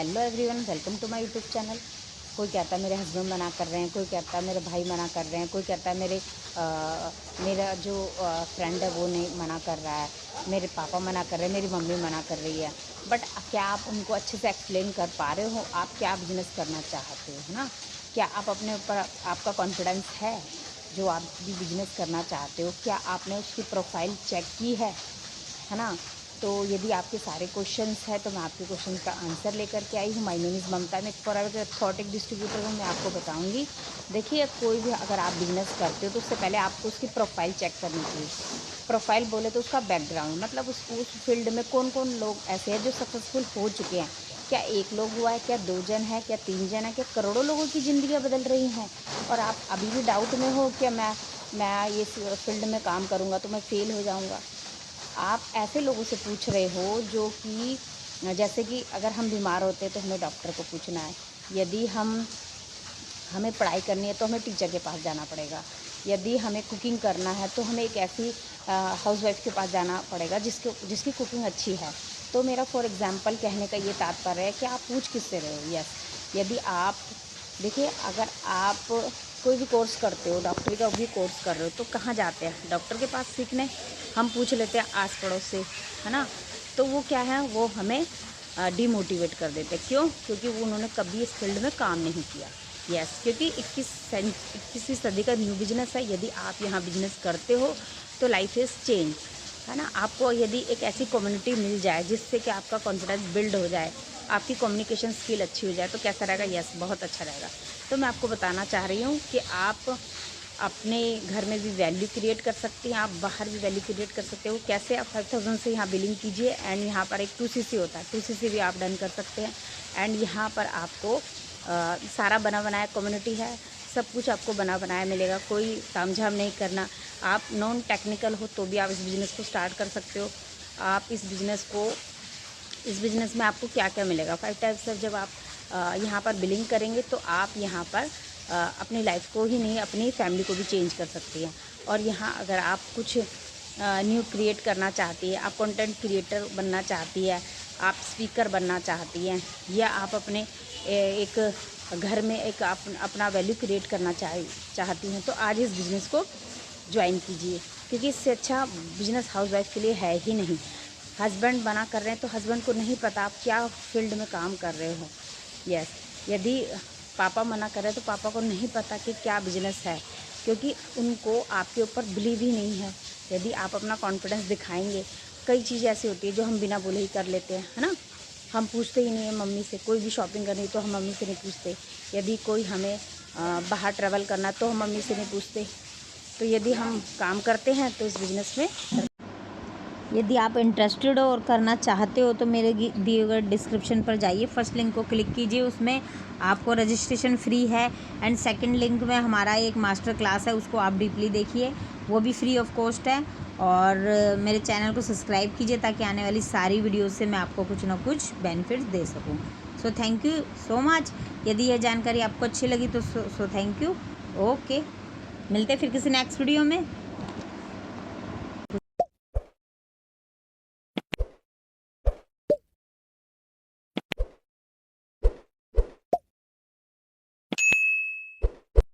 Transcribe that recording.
Hello everyone, welcome to my YouTube channel. कोई कहता है मेरे हस्बैंड मना कर रहे हैं, कोई कहता है मेरे भाई मना कर रहे हैं, कोई कहता है मेरा जो फ्रेंड है वो नहीं मना कर रहा है, मेरे पापा मना कर रहे हैं, मेरी मम्मी मना कर रही है। बट क्या आप उनको अच्छे से एक्सप्लेन कर पा रहे हो? आप क्या बिजनेस करना चाहते हो, है ना? क्या आप अपने ऊपर आपका कॉन्फिडेंस है जो आप भी बिजनेस करना चाहते हो? क्या आपने उसकी प्रोफाइल चेक की है ना? तो यदि आपके सारे क्वेश्चंस हैं तो मैं आपके क्वेश्चन का आंसर लेकर के आई हूँ। माय नेम इज़ ममता, मैं एक फॉरएवर ऑर्थोटिक डिस्ट्रीब्यूटर हूँ। मैं आपको बताऊँगी। देखिए, कोई भी अगर आप बिज़नेस करते हो तो उससे पहले आपको उसकी प्रोफाइल चेक करनी चाहिए। प्रोफाइल बोले तो उसका बैकग्राउंड, मतलब उस फील्ड में कौन कौन लोग ऐसे हैं जो सक्सेसफुल हो चुके हैं। क्या एक लोग हुआ है, क्या 2 जन है, क्या 3 जन है, क्या करोड़ों लोगों की ज़िंदगियाँ बदल रही हैं? और आप अभी भी डाउट में हो कि मैं ये फील्ड में काम करूँगा तो मैं फ़ेल हो जाऊँगा। आप ऐसे लोगों से पूछ रहे हो जो कि जैसे कि अगर हम बीमार होते हैं तो हमें डॉक्टर को पूछना है। यदि हमें पढ़ाई करनी है तो हमें टीचर के पास जाना पड़ेगा। यदि हमें कुकिंग करना है तो हमें एक ऐसी हाउसवाइफ़ के पास जाना पड़ेगा जिसकी कुकिंग अच्छी है। तो मेरा फॉर एग्ज़ाम्पल कहने का ये तात्पर्य है कि आप पूछ किससे रहे हो। यस, यदि आप देखिए, अगर आप कोई भी कोर्स करते हो, डॉक्टरी का भी कोर्स कर रहे हो, तो कहाँ जाते हैं? डॉक्टर के पास सीखने। हम पूछ लेते हैं आस पड़ोस से, है ना? तो वो क्या है, वो हमें डिमोटिवेट कर देते हैं। क्यों? क्योंकि वो उन्होंने कभी इस फील्ड में काम नहीं किया। यस, क्योंकि 21वीं सदी का न्यू बिजनेस है। यदि आप यहाँ बिजनेस करते हो तो लाइफ इज़ चेंज, है ना? आपको यदि एक ऐसी कम्युनिटी मिल जाए जिससे कि आपका कॉन्फिडेंस बिल्ड हो जाए, आपकी कम्युनिकेशन स्किल अच्छी हो जाए, तो कैसा रहेगा? यस, बहुत अच्छा रहेगा। तो मैं आपको बताना चाह रही हूँ कि आप अपने घर में भी वैल्यू क्रिएट कर सकती हैं, आप बाहर भी वैल्यू क्रिएट कर सकते हो। कैसे? आप 5000 से यहाँ बिलिंग कीजिए एंड यहाँ पर एक 2cc होता है, 2cc भी आप डन कर सकते हैं। एंड यहाँ पर आपको सारा बना बनाया कम्युनिटी है, सब कुछ आपको बना बनाया मिलेगा। कोई तामझाम नहीं करना। आप नॉन टेक्निकल हो तो भी आप इस बिज़नेस को स्टार्ट कर सकते हो। आप इस बिज़नेस में आपको क्या क्या मिलेगा? 5 टाइप्स ऑफ, जब आप यहाँ पर बिलिंग करेंगे तो आप यहाँ पर अपनी लाइफ को ही नहीं, अपनी फैमिली को भी चेंज कर सकती हैं। और यहाँ अगर आप कुछ न्यू क्रिएट करना चाहती है, आप कंटेंट क्रिएटर बनना चाहती है, आप स्पीकर बनना चाहती हैं, या आप अपने एक घर में एक अपना वैल्यू क्रिएट करना चाहती हैं, तो आज इस बिज़नेस को ज्वाइन कीजिए। क्योंकि इससे अच्छा बिज़नेस हाउसवाइफ के लिए है ही नहीं। हस्बैंड मना कर रहे हैं तो हस्बैंड को नहीं पता आप क्या फील्ड में काम कर रहे हो। यस, यदि पापा मना कर रहे हैं तो पापा को नहीं पता कि क्या बिजनेस है, क्योंकि उनको आपके ऊपर बिलीव ही नहीं है। यदि आप अपना कॉन्फिडेंस दिखाएंगे, कई चीज़ें ऐसी होती है जो हम बिना बोले ही कर लेते हैं, है ना? हम पूछते ही नहीं है मम्मी से। कोई भी शॉपिंग करनी तो हम मम्मी से नहीं पूछते। यदि कोई हमें बाहर ट्रैवल करना तो हम मम्मी से नहीं पूछते। तो यदि हम काम करते हैं तो इस बिज़नेस में, यदि आप इंटरेस्टेड हो और करना चाहते हो तो मेरे दिए गए डिस्क्रिप्शन पर जाइए, फर्स्ट लिंक को क्लिक कीजिए, उसमें आपको रजिस्ट्रेशन फ्री है। एंड सेकंड लिंक में हमारा एक मास्टर क्लास है, उसको आप डीपली देखिए, वो भी फ्री ऑफ कॉस्ट है। और मेरे चैनल को सब्सक्राइब कीजिए ताकि आने वाली सारी वीडियोस से मैं आपको कुछ ना कुछ बेनिफिट्स दे सकूं। So thank you so much. यदि यह जानकारी आपको अच्छी लगी तो सो थैंक यू। ओके, मिलते हैं फिर किसी नेक्स्ट वीडियो में।